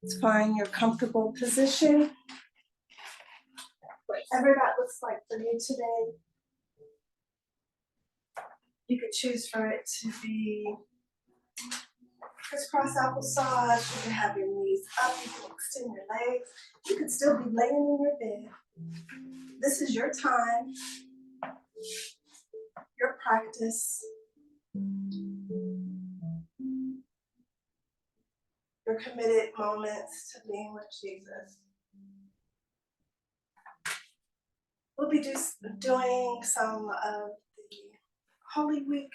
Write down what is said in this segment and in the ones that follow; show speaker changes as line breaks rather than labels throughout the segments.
Let's find your comfortable position, whatever that looks like for you today. You could choose for it to be crisscross applesauce. You can have your knees up. You can extend your legs. You could still be laying in your bed. This is your time, your practice, your committed moments to being with Jesus. We'll be doing some of the Holy Week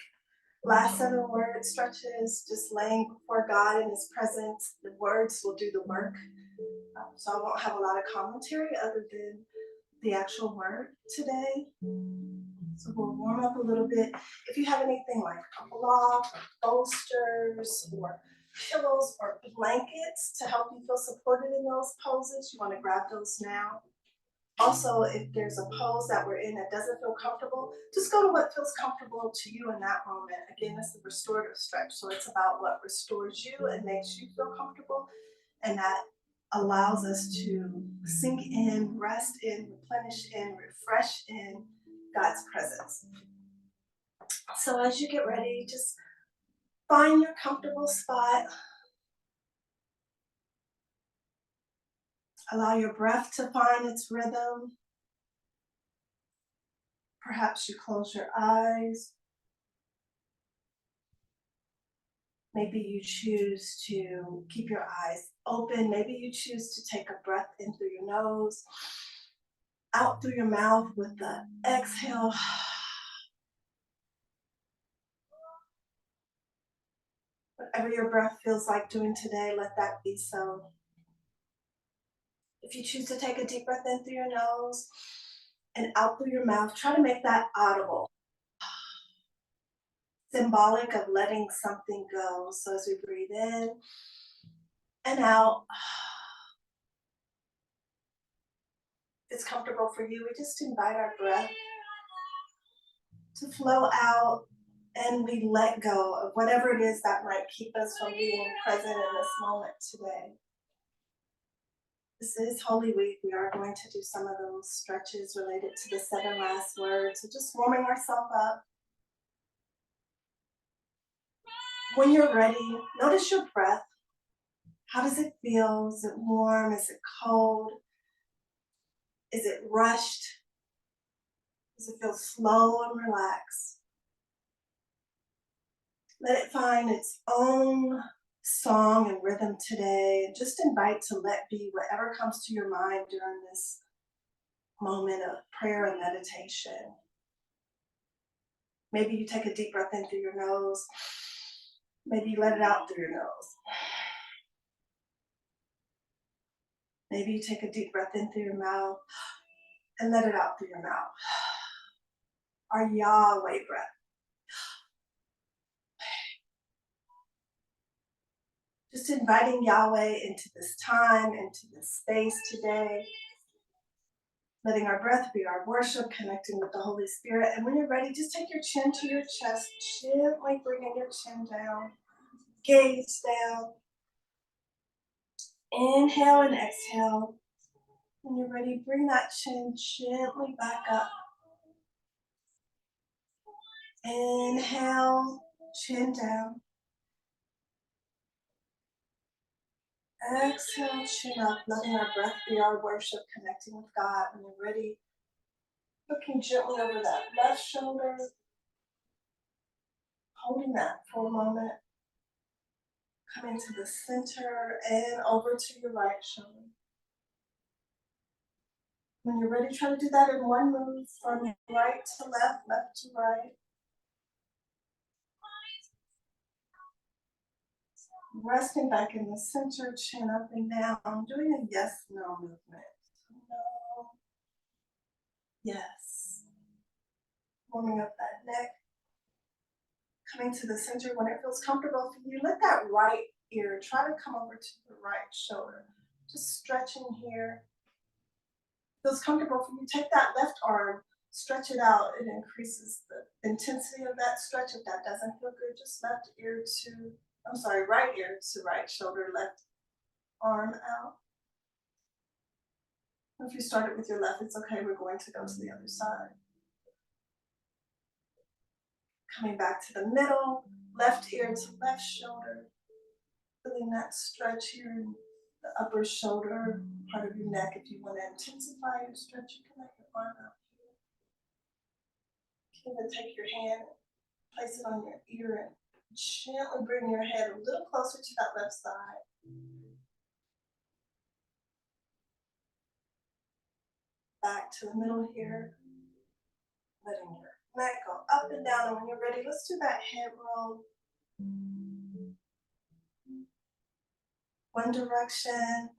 last 7 word stretches, just laying before God in His presence. The words will do the work. So I won't have a lot of commentary other than the actual word today. So we'll warm up a little bit. If you have anything like a block, or bolsters, or pillows, or blankets to help you feel supported in those poses, you want to grab those now. Also, if there's a pose that we're in that doesn't feel comfortable, just go to what feels comfortable to you in that moment. Again, it's the restorative stretch, so it's about what restores you and makes you feel comfortable, and that allows us to sink in, rest in, replenish in, refresh in God's presence. So as you get ready, just find your comfortable spot. Allow your breath to find its rhythm. Perhaps you close your eyes. Maybe you choose to keep your eyes open. Maybe you choose to take a breath in through your nose, out through your mouth with the exhale. Whatever your breath feels like doing today, let that be so. If you choose to take a deep breath in through your nose and out through your mouth, try to make that audible. Symbolic of letting something go. So as we breathe in and out, if it's comfortable for you, we just invite our breath to flow out, and we let go of whatever it is that might keep us from being present in this moment today. This is Holy Week. We are going to do some of those stretches related to the 7 last words. So just warming ourselves up. When you're ready, notice your breath. How does it feel? Is it warm? Is it cold? Is it rushed? Does it feel slow and relaxed? Let it find its own song and rhythm today, and just invite to let be whatever comes to your mind during this moment of prayer and meditation. Maybe you take a deep breath in through your nose. Maybe you let it out through your nose. Maybe you take a deep breath in through your mouth and let it out through your mouth. Our Yahweh breath. Just inviting Yahweh into this time, into this space today. Letting our breath be our worship, connecting with the Holy Spirit. And when you're ready, just take your chin to your chest, gently bringing your chin down, gaze down. Inhale and exhale. When you're ready, bring that chin gently back up. Inhale, chin down. Exhale, chin up, letting our breath be our worship, connecting with God. When you're ready, looking gently over that left shoulder, holding that for a moment. Coming to the center and over to your right shoulder. When you're ready, try to do that in one move from right to left, left to right. Resting back in the center, chin up and down, doing a yes, no movement. No, yes. Warming up that neck. Coming to the center when it feels comfortable for you. Let that right ear try to come over to the right shoulder. Just stretching here. Feels comfortable for you. Take that left arm, stretch it out. It increases the intensity of that stretch. If that doesn't feel good, just right ear to right shoulder, left arm out. If you started with your left, it's okay. We're going to go to the other side. Coming back to the middle, left ear to left shoulder. Feeling that stretch here in the upper shoulder, part of your neck. If you want to intensify your stretch, you can let your arm out here. You can even take your hand, place it on your ear, and gently bring your head a little closer to that left side. Back to the middle here. Letting your neck go up and down. And when you're ready, let's do that head roll. One direction,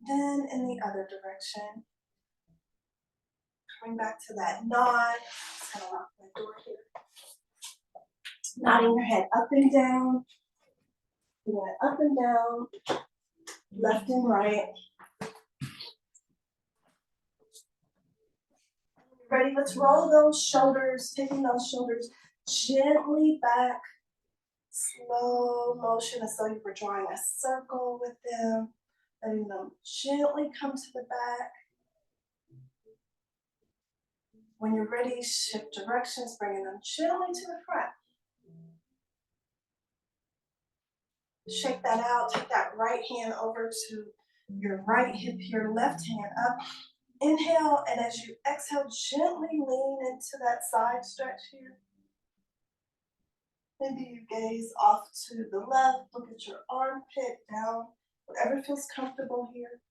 then in the other direction. Coming back to that nod. Just gonna lock my door here. Nodding your head up and down. Doing it up and down, left and right. Ready? Let's roll those shoulders, taking those shoulders gently back. Slow motion as though you were drawing a circle with them. Letting them gently come to the back. When you're ready, shift directions, bringing them gently to the front. Shake that out. Take that right hand over to your right hip, your left hand up. Inhale, and as you exhale, gently lean into that side stretch here. Maybe you gaze off to the left, look at your armpit down, whatever feels comfortable here.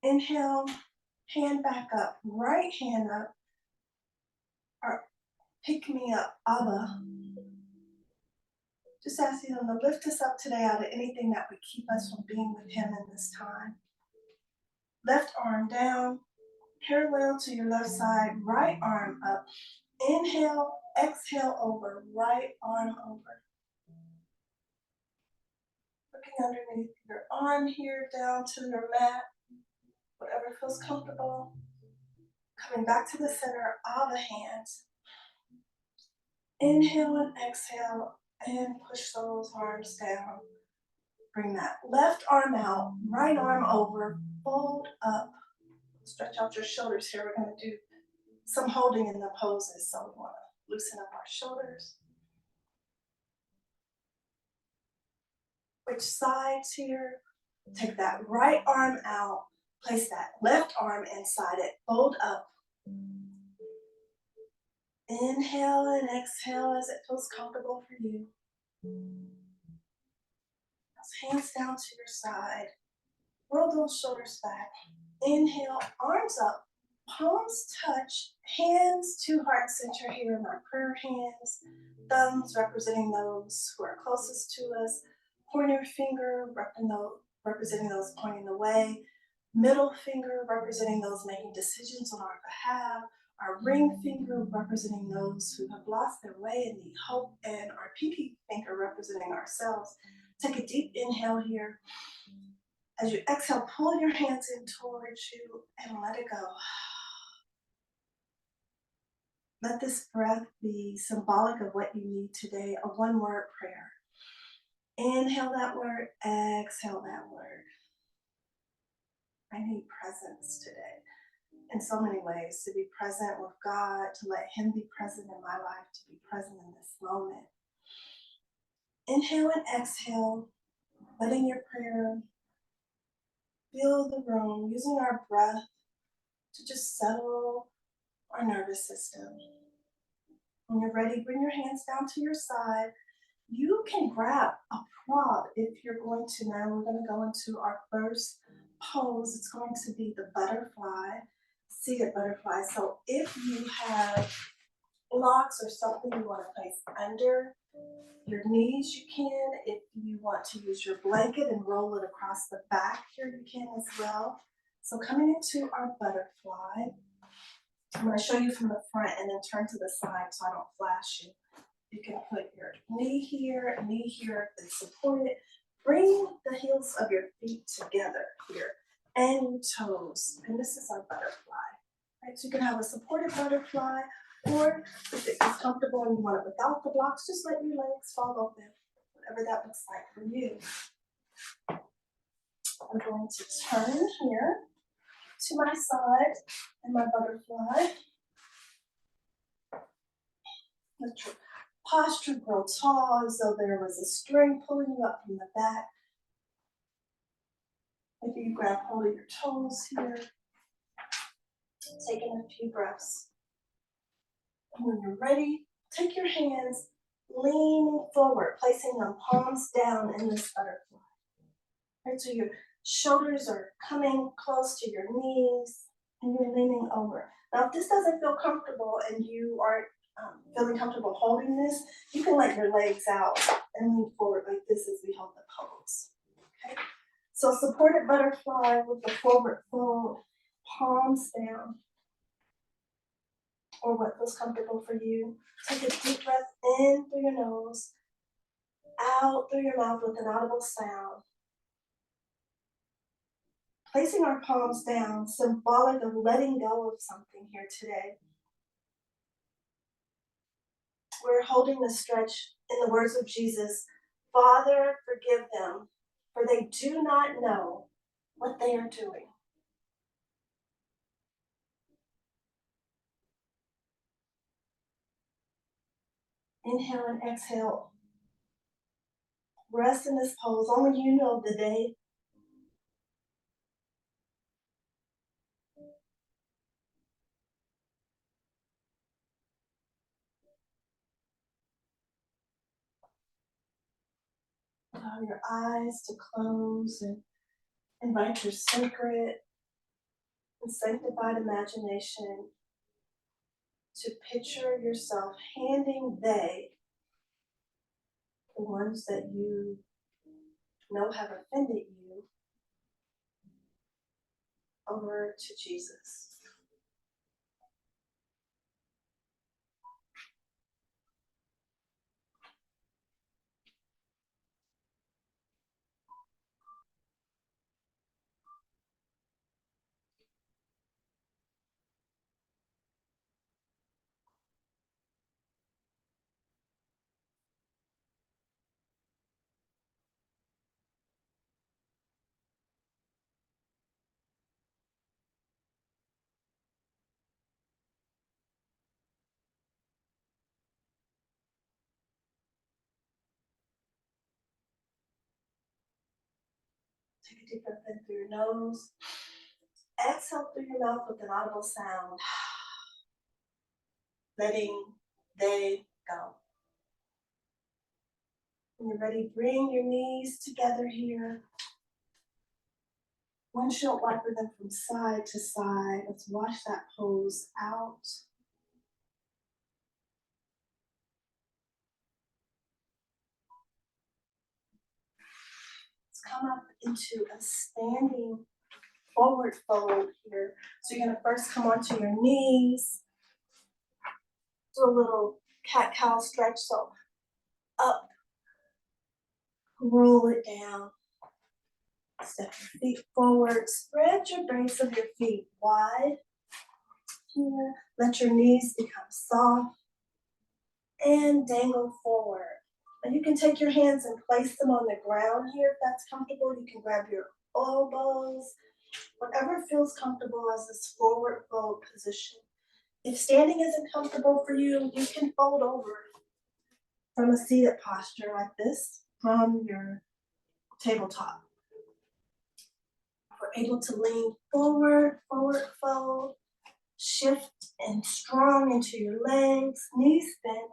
Inhale, hand back up, right hand up, or pick me up, Abba. Just asking him to lift us up today out of anything that would keep us from being with him in this time. Left arm down, parallel to your left side, right arm up. Inhale, exhale over, right arm over. Looking underneath your arm here, down to your mat, whatever feels comfortable. Coming back to the center, Abba hands. Inhale and exhale, and push those arms down. Bring that left arm out, right arm over, fold up. Stretch out your shoulders here. We're going to do some holding in the poses, so we want to loosen up our shoulders. Switch sides here. Take that right arm out. Place that left arm inside it. Fold up. Inhale and exhale as it feels comfortable for you. Hands down to your side. Roll those shoulders back. Inhale, arms up. Palms touch. Hands to heart center here in our prayer hands. Thumbs representing those who are closest to us. Pointer finger representing those pointing the way. Middle finger representing those making decisions on our behalf. Our ring finger representing those who have lost their way and need hope. And our pinky finger representing ourselves. Take a deep inhale here. As you exhale, pull your hands in towards you and let it go. Let this breath be symbolic of what you need today, a one-word prayer. Inhale that word, exhale that word. I need presence today in so many ways, to be present with God, to let him be present in my life, to be present in this moment. Inhale and exhale, letting your prayer fill the room, using our breath to just settle our nervous system. When you're ready, bring your hands down to your side. You can grab a prop if you're going to. Now we're going to go into our first pose. It's going to be the butterfly, seated butterfly. So if you have blocks or something you want to place under your knees, you can. If you want to use your blanket and roll it across the back here, you can as well. So coming into our butterfly, I'm going to show you from the front and then turn to the side so I don't flash you. You can put your knee here and support it. Bring the heels of your feet together here and your toes. And this is our butterfly. Right? So you can have a supported butterfly, or if it is comfortable and you want it without the blocks, just let your legs fall open, whatever that looks like for you. I'm going to turn here to my side and my butterfly. Let your posture grow tall as though there was a string pulling you up from the back. Maybe you grab hold of your toes here. Taking a few breaths. And when you're ready, take your hands, leaning forward, placing them palms down in this butterfly. Right, so your shoulders are coming close to your knees and you're leaning over. Now, if this doesn't feel comfortable and you aren't feeling comfortable holding this, you can let your legs out and lean forward like this as we hold the pose. Okay? So supported butterfly with the forward fold, palms down, or what feels comfortable for you. Take a deep breath in through your nose, out through your mouth with an audible sound. Placing our palms down, symbolic of letting go of something here today. We're holding the stretch in the words of Jesus, Father, forgive them, for they do not know what they are doing. Inhale and exhale. Rest in this pose. Only you know the day. Allow your eyes to close and invite your sacred and sanctified imagination to picture yourself handing the ones that you know have offended you, over to Jesus. Take a deep breath in through your nose. Exhale through your mouth with an audible sound. Letting they go. When you're ready, bring your knees together here. Windshield wiper them from side to side. Let's wash that pose out. Let's come up into a standing forward fold here. So you're gonna first come onto your knees. Do a little cat-cow stretch, so up, roll it down. Step your feet forward, spread your base of your feet wide. Here, let your knees become soft and dangle forward. And you can take your hands and place them on the ground here if that's comfortable. You can grab your elbows, whatever feels comfortable as this forward fold position. If standing isn't comfortable for you, you can fold over from a seated posture like this from your tabletop. We're able to lean forward, forward fold, shift and strong into your legs, knees bent,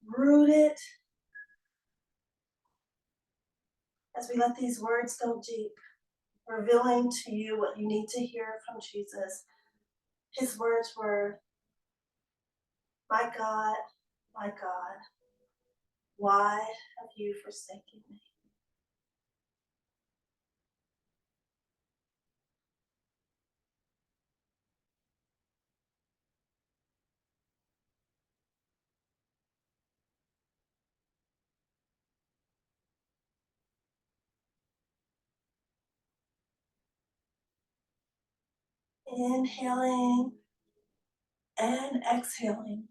rooted. As we let these words go deep, revealing to you what you need to hear from Jesus. His words were, my God, why have you forsaken me? Inhaling and exhaling.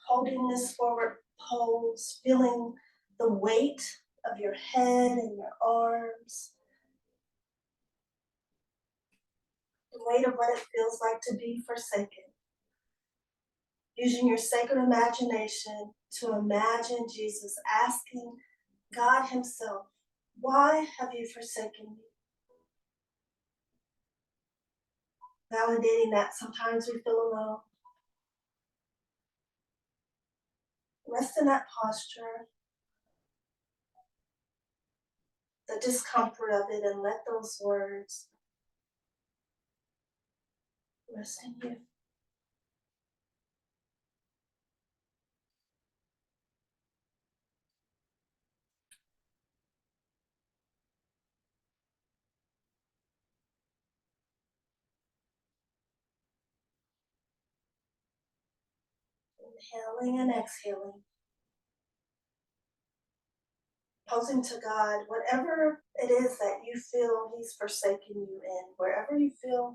Holding this forward pose, feeling the weight of your head and your arms, the weight of what it feels like to be forsaken. Using your sacred imagination to imagine Jesus asking God Himself, "Why have you forsaken me?" Validating that sometimes we feel alone. Rest in that posture, the discomfort of it, and let those words rest in you. Inhaling and exhaling. Posing to God whatever it is that you feel He's forsaken you in, wherever you feel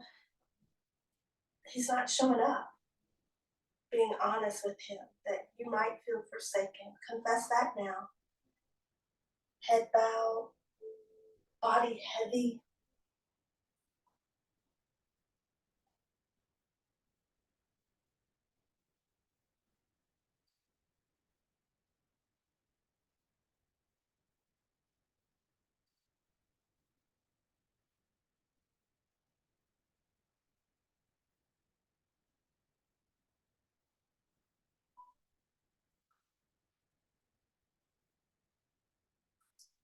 He's not showing up. Being honest with Him that you might feel forsaken. Confess that now. Head bowed, body heavy.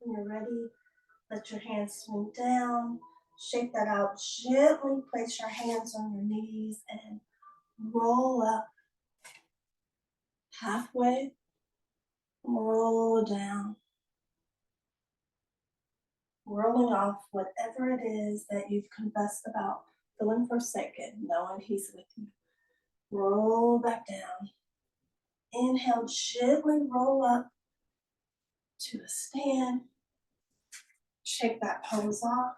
When you're ready, let your hands swing down. Shake that out. Gently place your hands on your knees and roll up halfway. Roll down. Rolling off whatever it is that you've confessed about feeling forsaken, knowing He's with you. Roll back down. Inhale, gently roll up to a stand. Shake that pose off.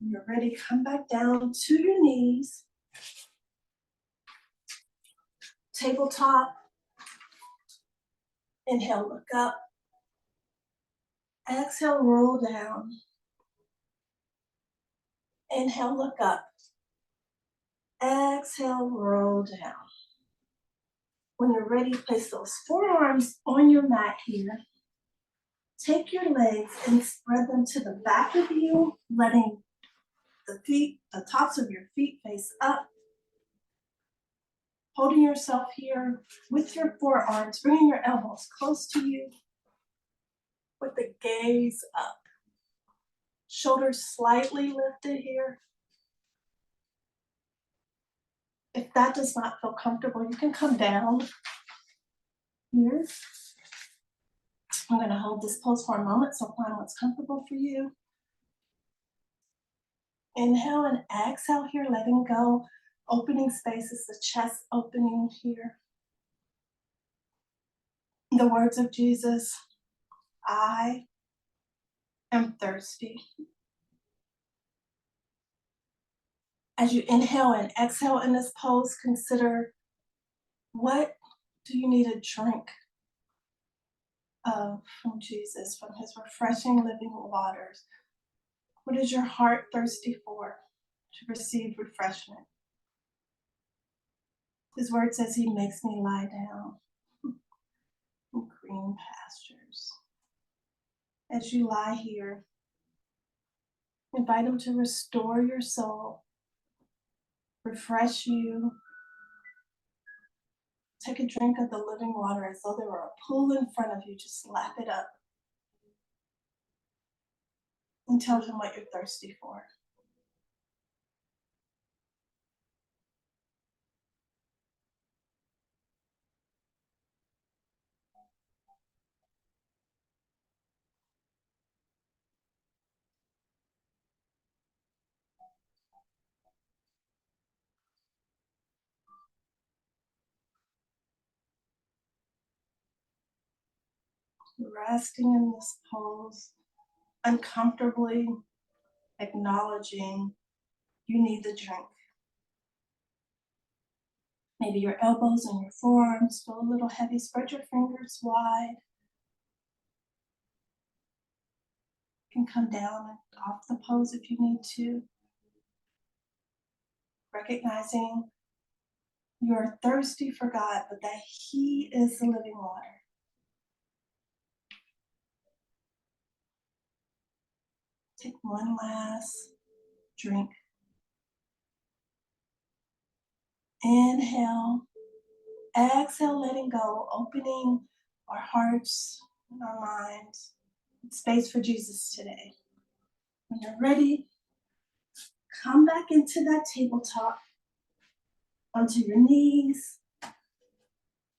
When you're ready, come back down to your knees. Tabletop. Inhale, look up. Exhale, roll down. Inhale, look up. Exhale, roll down. When you're ready, place those forearms on your mat here. Take your legs and spread them to the back of you, letting the tops of your feet face up. Holding yourself here with your forearms, bringing your elbows close to you with the gaze up. Shoulders slightly lifted here. If that does not feel comfortable, you can come down here. I'm going to hold this pose for a moment, so find what's comfortable for you. Inhale and exhale here, letting go. Opening spaces, the chest opening here. The words of Jesus, I am thirsty. As you inhale and exhale in this pose, consider, what do you need a drink of from Jesus, from His refreshing living waters? What is your heart thirsty for to receive refreshment? His word says He makes me lie down in green pastures. As you lie here, invite Him to restore your soul, refresh you. Take a drink of the living water as though there were a pool in front of you. Just lap it up and tell Him what you're thirsty for. Resting in this pose, uncomfortably acknowledging you need the drink. Maybe your elbows and your forearms feel a little heavy. Spread your fingers wide. You can come down and off the pose if you need to. Recognizing you're thirsty for God, but that He is the living water. Take one last drink. Inhale. Exhale, letting go, opening our hearts and our minds. Space for Jesus today. When you're ready, come back into that tabletop, onto your knees,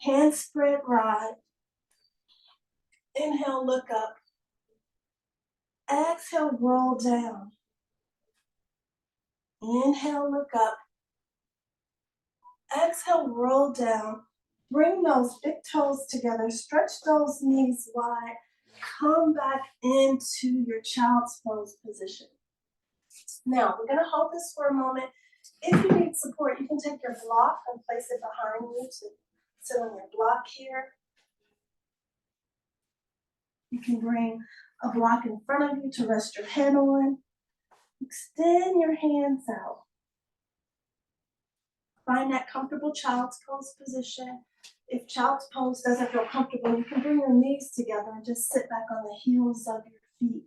hands spread wide. Inhale, look up. Exhale, roll down. Inhale, look up. Exhale, roll down. Bring those big toes together. Stretch those knees wide. Come back into your child's pose position. Now, we're going to hold this for a moment. If you need support, you can take your block and place it behind you to sit on your block here. You can bring a block in front of you to rest your head on. Extend your hands out. Find that comfortable child's pose position. If child's pose doesn't feel comfortable, you can bring your knees together and just sit back on the heels of your feet.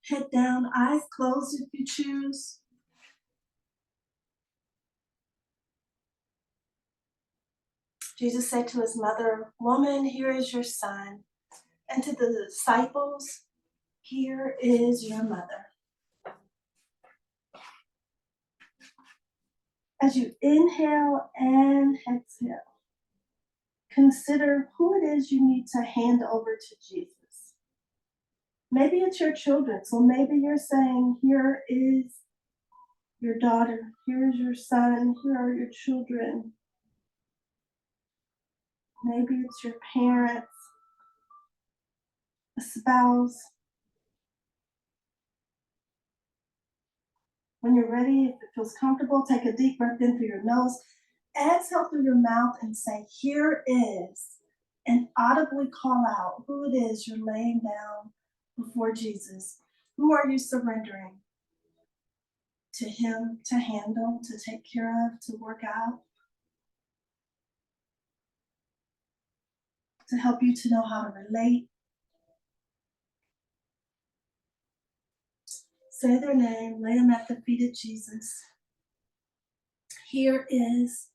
Head down, eyes closed if you choose. Jesus said to his mother, "Woman, here is your son." And to the disciples, "Here is your mother." As you inhale and exhale, consider who it is you need to hand over to Jesus. Maybe it's your children, so maybe you're saying, "Here is your daughter, here is your son, here are your children." Maybe it's your parents, a spouse. When you're ready, if it feels comfortable, take a deep breath in through your nose. Exhale through your mouth and say, "Here is," and audibly call out who it is you're laying down before Jesus. Who are you surrendering to Him to handle, to take care of, to work out, to help you to know how to relate? Say their name, lay them at the feet of Jesus. Here is.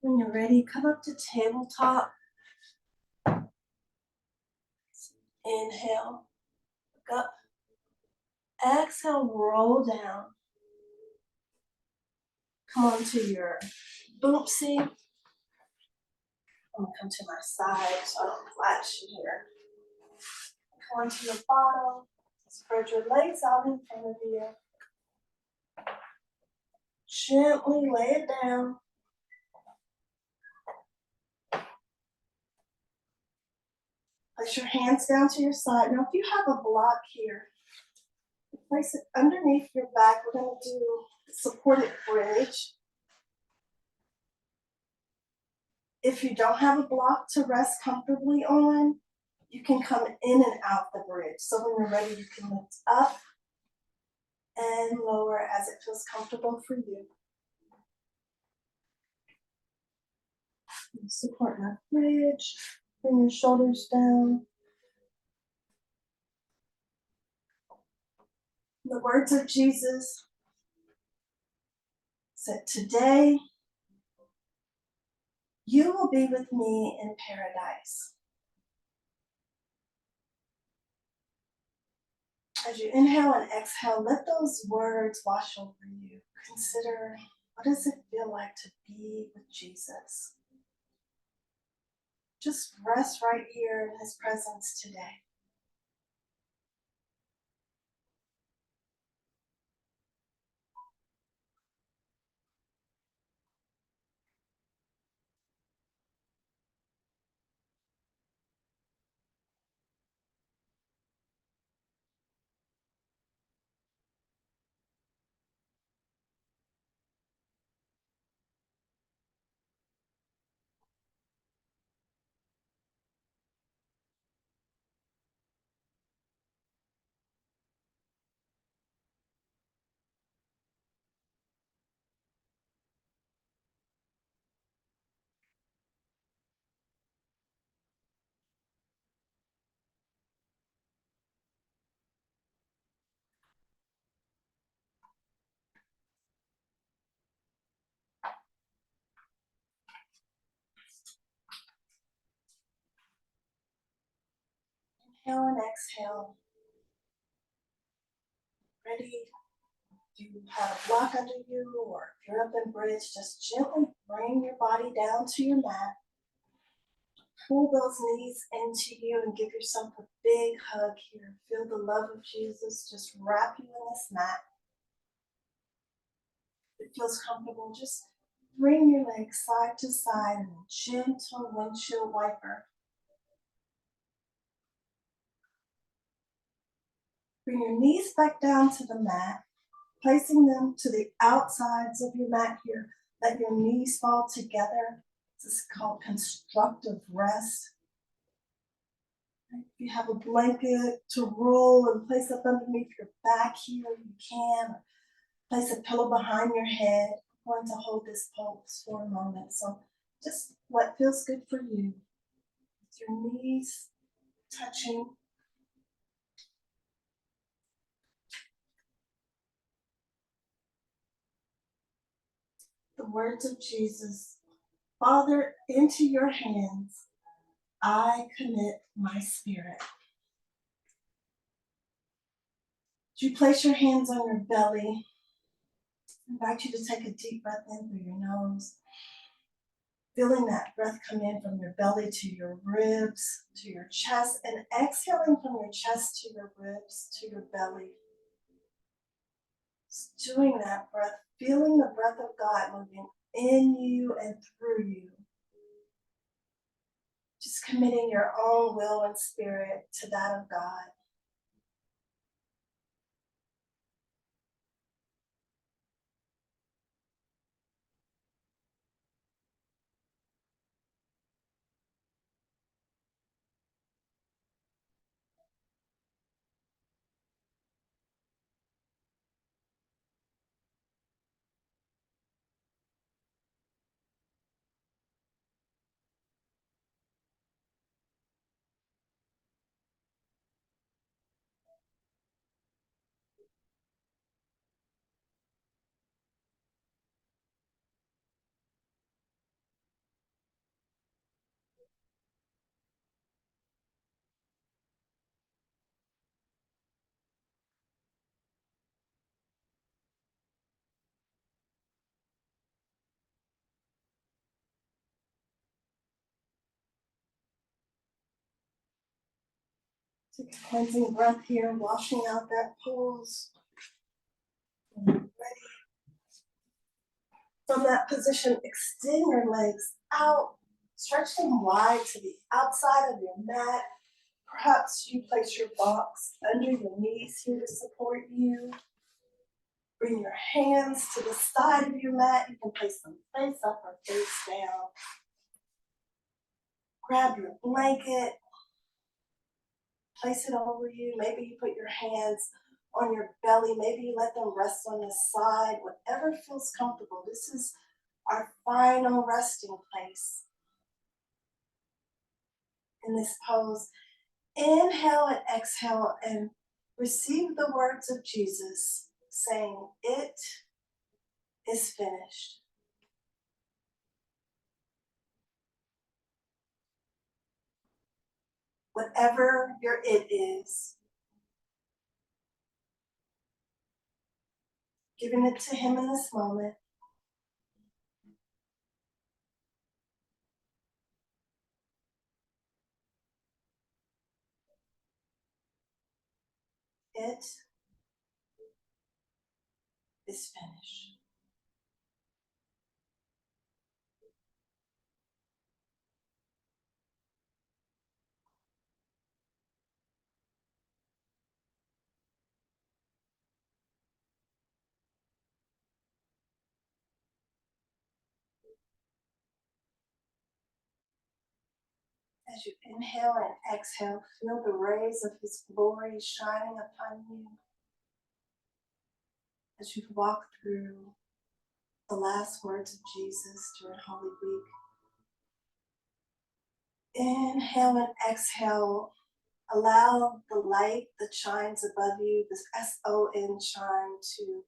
When you're ready, come up to tabletop. Inhale, look up. Exhale, roll down. Come onto your boomsy. I'm gonna come to my side so I don't flash you here. Come onto your bottom. Spread your legs out in front of you. Gently lay it down. Place your hands down to your side. Now, if you have a block here, place it underneath your back. We're going to do supported bridge. If you don't have a block to rest comfortably on, you can come in and out the bridge. So when you're ready, you can lift up and lower as it feels comfortable for you. Support that bridge. Bring your shoulders down. The words of Jesus said, "Today You will be with me in paradise. As you inhale and exhale, let those words wash over you. Consider, what does it feel like to be with Jesus? Just rest right here in his presence today. Inhale and exhale. Ready? If you have a block under you or if you're up in bridge, just gently bring your body down to your mat. Pull those knees into you and give yourself a big hug here. Feel the love of Jesus just wrap you in this mat. If it feels comfortable, just bring your legs side to side in a gentle windshield wiper. Bring your knees back down to the mat, placing them to the outsides of your mat here. Let your knees fall together. This is called constructive rest. If you have a blanket to roll and place up underneath your back here, you can. Place a pillow behind your head. I'm going to hold this pose for a moment. So just what feels good for you. With your knees touching. The words of Jesus. Father, into your hands I commit my spirit. As you place your hands on your belly, I invite you to take a deep breath in through your nose. Feeling that breath come in from your belly to your ribs, to your chest, and exhaling from your chest to your ribs, to your belly. Just doing that breath, feeling the breath of God moving in you and through you. Just committing your own will and spirit to that of God. Take a cleansing breath here, washing out that pose. Ready. From that position, extend your legs out, stretch them wide to the outside of your mat. Perhaps you place your box under your knees here to support you. Bring your hands to the side of your mat. You can place them face up or face down. Grab your blanket, place it over you. Maybe you put your hands on your belly. Maybe you let them rest on the side, whatever feels comfortable. This is our final resting place in this pose. Inhale and exhale and receive the words of Jesus saying, "It is finished." whatever your it is, giving it to him in this moment. It is finished. As you inhale and exhale, feel the rays of his glory shining upon you as you walk through the last words of Jesus during Holy Week. Inhale and exhale. Allow the light that shines above you, this SON shine, to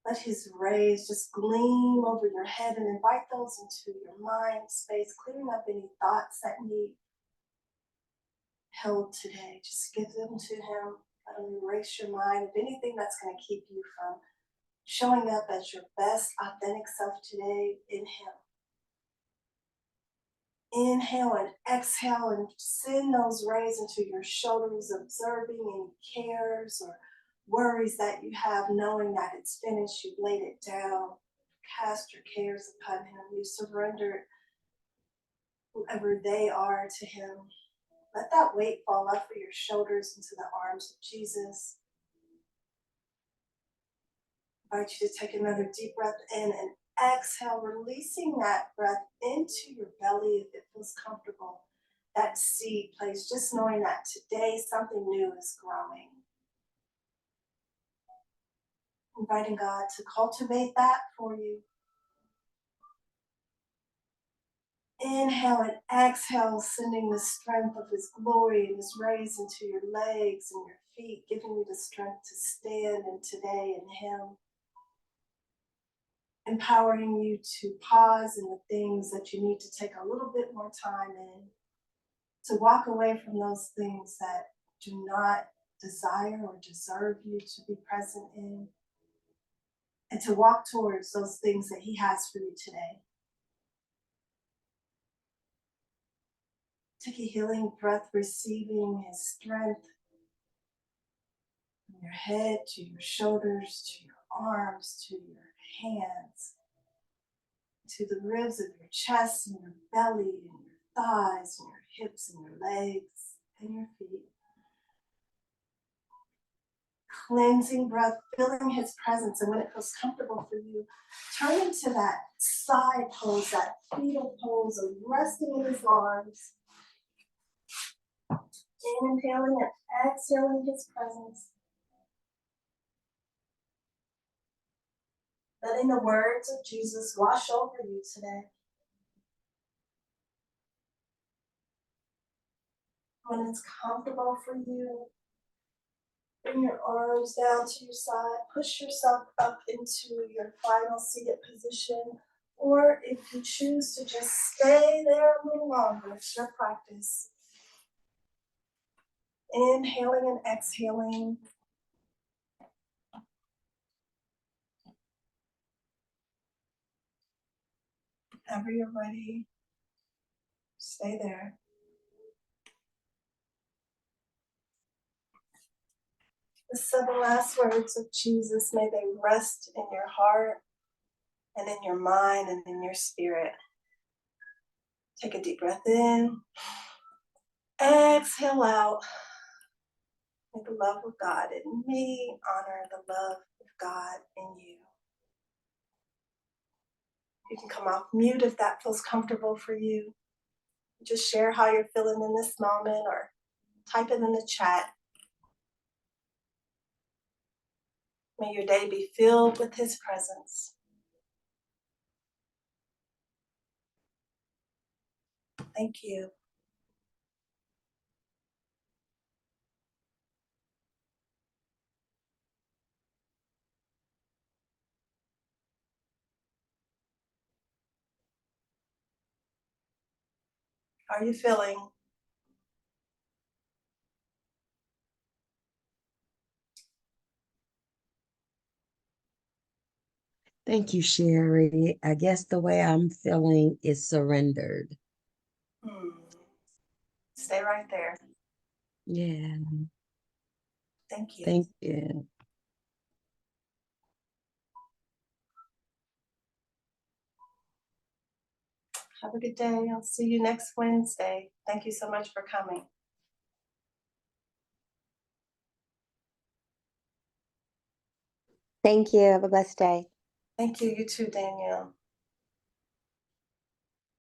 let his rays just gleam over your head and invite those into your mind space, clearing up any thoughts that need held today. Just give them to him. Let him erase your mind of anything that's going to keep you from showing up as your best authentic self today in him. Inhale and exhale and send those rays into your shoulders, observing any cares or worries that you have, knowing that it's finished. You've laid it down. Cast your cares upon him. You surrendered whoever they are to him. Let that weight fall off of your shoulders into the arms of Jesus. I invite you to take another deep breath in and exhale, releasing that breath into your belly if it feels comfortable. That seed place, just knowing that today something new is growing. Inviting God to cultivate that for you. Inhale and exhale, sending the strength of his glory and his rays into your legs and your feet, giving you the strength to stand in today in him. Empowering you to pause in the things that you need to take a little bit more time in, to walk away from those things that do not desire or deserve you to be present in, and to walk towards those things that he has for you today. Take a healing breath, receiving his strength from your head to your shoulders, to your arms, to your hands, to the ribs of your chest and your belly and your thighs and your hips and your legs and your feet. Cleansing breath, feeling his presence, and when it feels comfortable for you, turn into that side pose, that fetal pose of resting in his arms. Inhaling and exhaling his presence. Letting the words of Jesus wash over you today. When it's comfortable for you, bring your arms down to your side, push yourself up into your final seated position, or if you choose to just stay there a little longer, it's your practice. Inhaling and exhaling. Whenever you're ready, stay there. The 7 last words of Jesus, may they rest in your heart and in your mind and in your spirit. Take a deep breath in. Exhale out. May the love of God in me honor the love of God in you. You can come off mute if that feels comfortable for you. Just share how you're feeling in this moment or type it in the chat. May your day be filled with his presence. Thank you. How are you feeling?
Thank you, Sherry. I guess the way I'm feeling is surrendered.
Stay right there.
Yeah.
Thank you.
Thank you.
Have a good day. I'll see you next Wednesday. Thank you so much for coming.
Thank you. Have a blessed day.
Thank you. You too, Danielle.